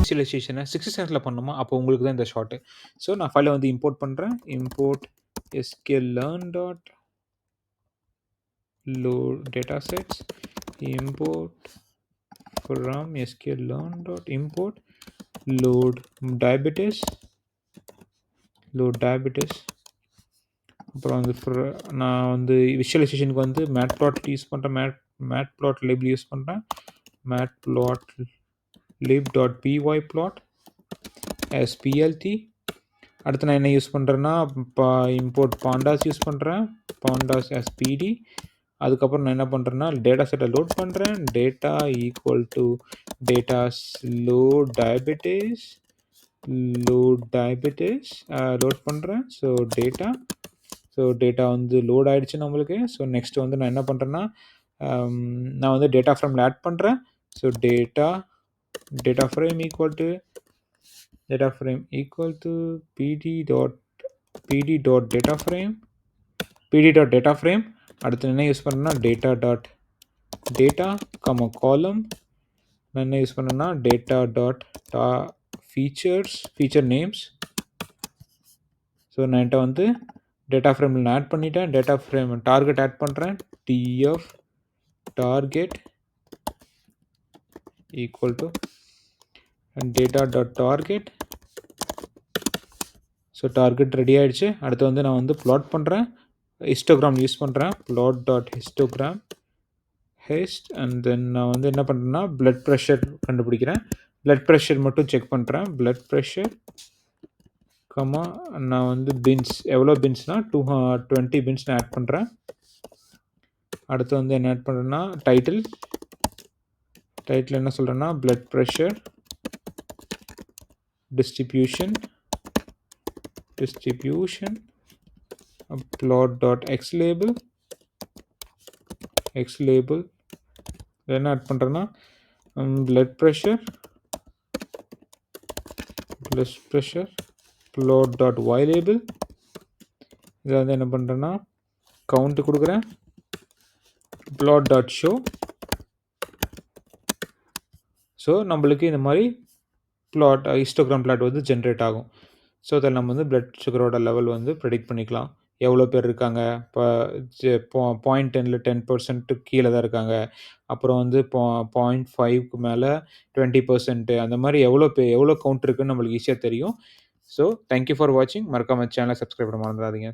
விசுவலைசேஷனை 60 செகண்ட்ஸில் பண்ணணுமா அப்போ உங்களுக்கு தான் இந்த ஷார்ட்டு. ஸோ நான் ஃபைலை வந்து இம்போர்ட் பண்ணுறேன். Import sklearn dot load datasets import from sklearn dot import load diabetes அப்புறம் வந்து நான் வந்து விஷுவலைசேஷனுக்கு வந்து மேட்ப்ளாட் யூஸ் பண்ணுறேன். மேட்ப்ளாட் லிப் யூஸ் பண்ணுறேன். மேட்ப்ளாட் lib.py plot as plt. அடுத்து நான் என்ன யூஸ் பண்ணுறேன்னா இம்போர்ட் பாண்டாஸ் யூஸ் பண்ணுறேன். பாண்டாஸ் as pd. அதுக்கப்புறம் நான் என்ன பண்ணுறேன்னா டேட்டா செட்டை லோட் பண்ணுறேன். Data equal to datas load diabetes load பண்ணுறேன். ஸோ டேட்டா வந்து லோட் ஆகிடுச்சு நம்மளுக்கு. ஸோ நெக்ஸ்ட் வந்து நான் என்ன பண்ணுறேன்னா நான் வந்து டேட்டா ஃப்ரேமில் ஆட் பண்ணுறேன். So data frame equal to pd.data frame. அடுத்து என்ன யூஸ் பண்ணேன்னா data column. நான் என்ன யூஸ் பண்ணேன்னா feature names. ஸோ நான் என்கிட்ட வந்து டேட்டா ஃப்ரேமில் ஆட் பண்ணிட்டேன். டேட்டா ஃப்ரேம் டார்கெட் ஆட் பண்ணுறேன். tf target equal to data.target. So target ready ஆகிடுச்சு. அடுத்து வந்து நான் வந்து ப்ளாட் பண்ணுறேன். ஹிஸ்டோகிராம் யூஸ் பண்ணுறேன். plot.histogram அண்ட் தென் நான் வந்து என்ன பண்ணுறேன்னா பிளட் ப்ரெஷர் கண்டுபிடிக்கிறேன். பிளட் ப்ரெஷர் மட்டும் செக் பண்ணுறேன். பிளட் ப்ரெஷர் நான் வந்து பின்ஸ் எவ்வளோ பின்ஸ்னால் 20 பின்ஸ் நான் ஆட் பண்ணுறேன். அடுத்து வந்து என்ன ஆட் பண்ணுறேன்னா டைட்டில் என்ன சொல்கிறேன்னா பிளட் ப்ரெஷர் டிஸ்ட்ரிபியூஷன் plot.xlabel என்ன ஆட் பண்ணுறேன்னா பிளட் ப்ரெஷர் plot.ylabel. இதை வந்து என்ன பண்ணுறேன்னா கவுண்ட்டு கொடுக்குறேன். plot.show. ஸோ நம்மளுக்கு இந்த மாதிரி ஹிஸ்டோகிராம் பிளாட் வந்து ஜென்ரேட் ஆகும். ஸோ அதில் நம்ம வந்து பிளட் சுகரோட லெவல் வந்து ப்ரெடிக்ட் பண்ணிக்கலாம். எவ்வளோ பேர் இருக்காங்க, இப்போ 0.10ல் 10% கீழே தான் இருக்காங்க, அப்புறம் வந்து 0.5க்கு மேலே 20%, அந்த மாதிரி எவ்வளோ கவுண்ட் இருக்குன்னு நம்மளுக்கு ஈஸியாக தெரியும். ஸோ தேங்க்யூ ஃபார் வாட்சிங். மறக்காம சேனலை சப்ஸ்கிரைப் பண்ண மறந்துடாதீங்க.